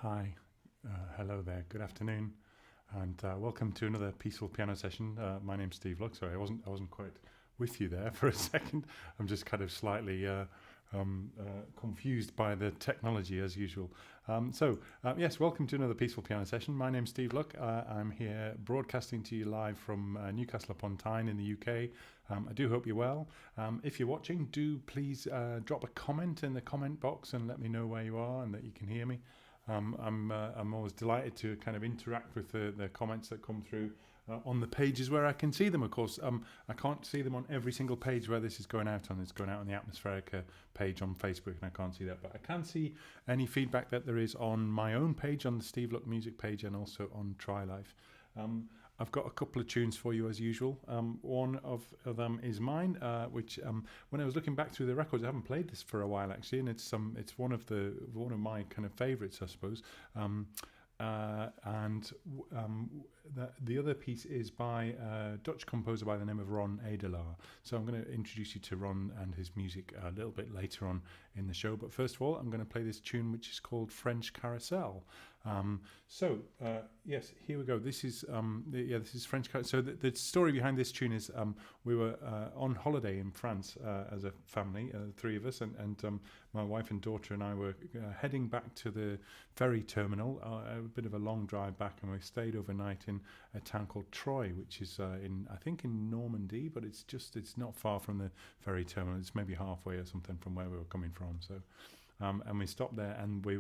Hi, hello there, good afternoon, and welcome to another peaceful piano session. My name's Steve Luck. Sorry, I wasn't quite with you there for a second. I'm just kind of slightly confused by the technology as usual. Yes, welcome to another peaceful piano session. My name's Steve Luck. I'm here broadcasting to you live from Newcastle upon Tyne in the UK. I do hope you're well. If you're watching, do please drop a comment in the comment box and let me know where you are and that you can hear me. I'm always delighted to kind of interact with the comments that come through on the pages where I can see them. Of course, I can't see them on every single page where this is going out on. It's going out on the Atmospherica page on Facebook, and I can't see that. But I can see any feedback that there is on my own page, on the Steve Luck Music page, and also on TriLife. I've got a couple of tunes for you as usual. One of them is mine, which when I was looking back through the records, I haven't played this for a while actually, and it's one of my kind of favourites, I suppose. The other piece is by a Dutch composer by the name of Ron Adelaar. So I'm going to introduce you to Ron and his music a little bit later on in the show. But first of all, I'm going to play this tune, which is called French Carousel. Yes, here we go. This is this is French Carousel. So the story behind this tune is we were on holiday in France as a family, three of us, and my wife and daughter and I were heading back to the ferry terminal, a bit of a long drive back, and we stayed overnight in a town called Troyes, which is I think in Normandy, but it's not far from the ferry terminal. It's maybe halfway or something from where we were coming from. So. And we stopped there, and we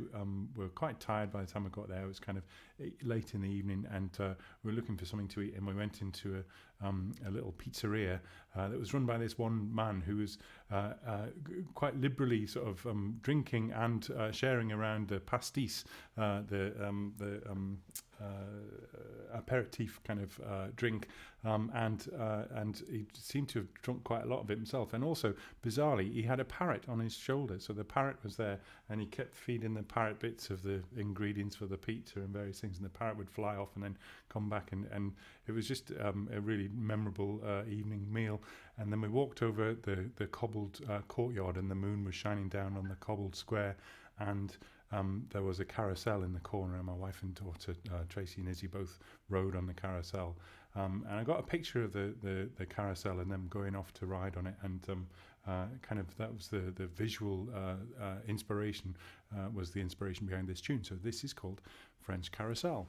were quite tired by the time we got there. It was kind of late in the evening, and we were looking for something to eat, and we went into a little pizzeria that was run by this one man who was quite liberally sort of drinking and sharing around the pastis, the aperitif kind of drink, and he seemed to have drunk quite a lot of it himself. And also, bizarrely, he had a parrot on his shoulder, so the parrot was there, and he kept feeding the parrot bits of the ingredients for the pizza and various things, and the parrot would fly off and then come back, and it was just a really memorable evening meal. And then we walked over the cobbled courtyard, and the moon was shining down on the cobbled square, and there was a carousel in the corner, and my wife and daughter, Tracy and Izzy, both rode on the carousel. And I got a picture of the carousel and them going off to ride on it, and kind of that was the visual inspiration, was the inspiration behind this tune. So this is called French Carousel.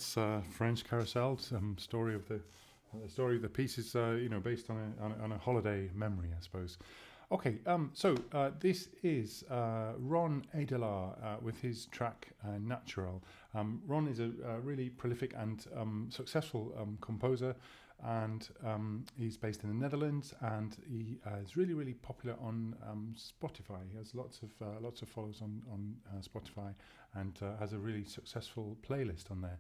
that's French Carousel. Story of the story of the piece is based on a holiday memory, I suppose. Okay, so this is Ron Adelaar with his track Natural. Ron is a really prolific and successful composer, and he's based in the Netherlands, and he is really, really popular on Spotify. He has lots of followers on Spotify, and has a really successful playlist on there.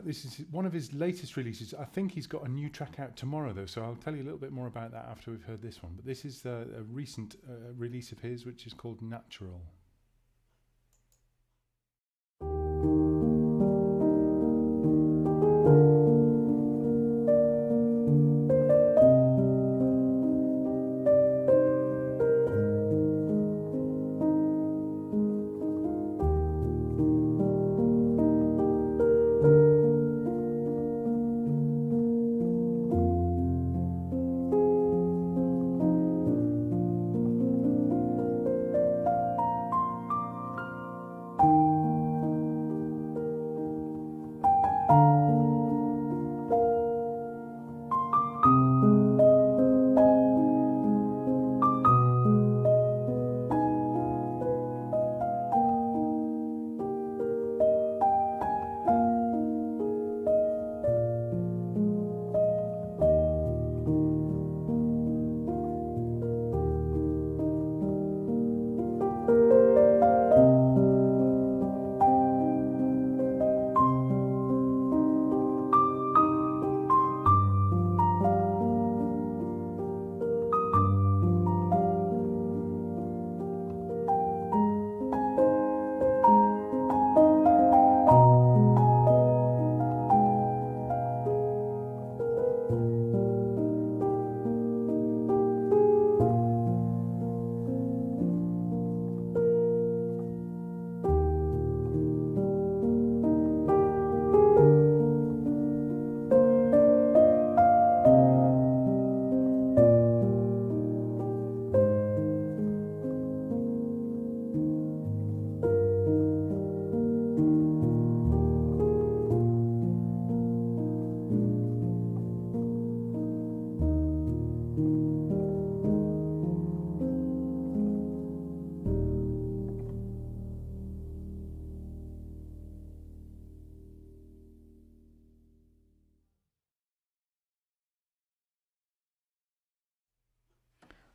This is one of his latest releases. I think he's got a new track out tomorrow, though, so I'll tell you a little bit more about that after we've heard this one. But this is a recent release of his, which is called Natural.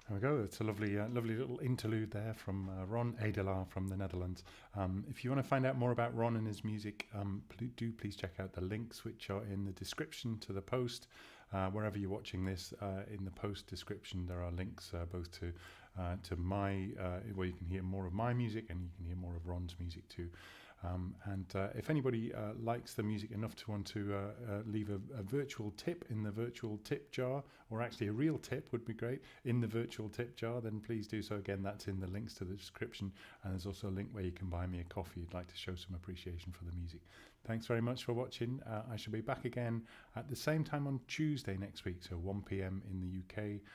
There we go. It's a lovely little interlude there from Ron Adelaar from the Netherlands. If you want to find out more about Ron and his music, please check out the links which are in the description to the post. Wherever you're watching this, in the post description there are links both to my where you can hear more of my music, and you can hear more of Ron's music too. If anybody likes the music enough to want to leave a virtual tip in the virtual tip jar, or actually a real tip would be great in the virtual tip jar, then please do so. Again, that's in the links to the description, and there's also a link where you can buy me a coffee if you'd like to show some appreciation for the music. Thanks very much for watching. I shall be back again at the same time on Tuesday next week, so 1 p.m. in the UK,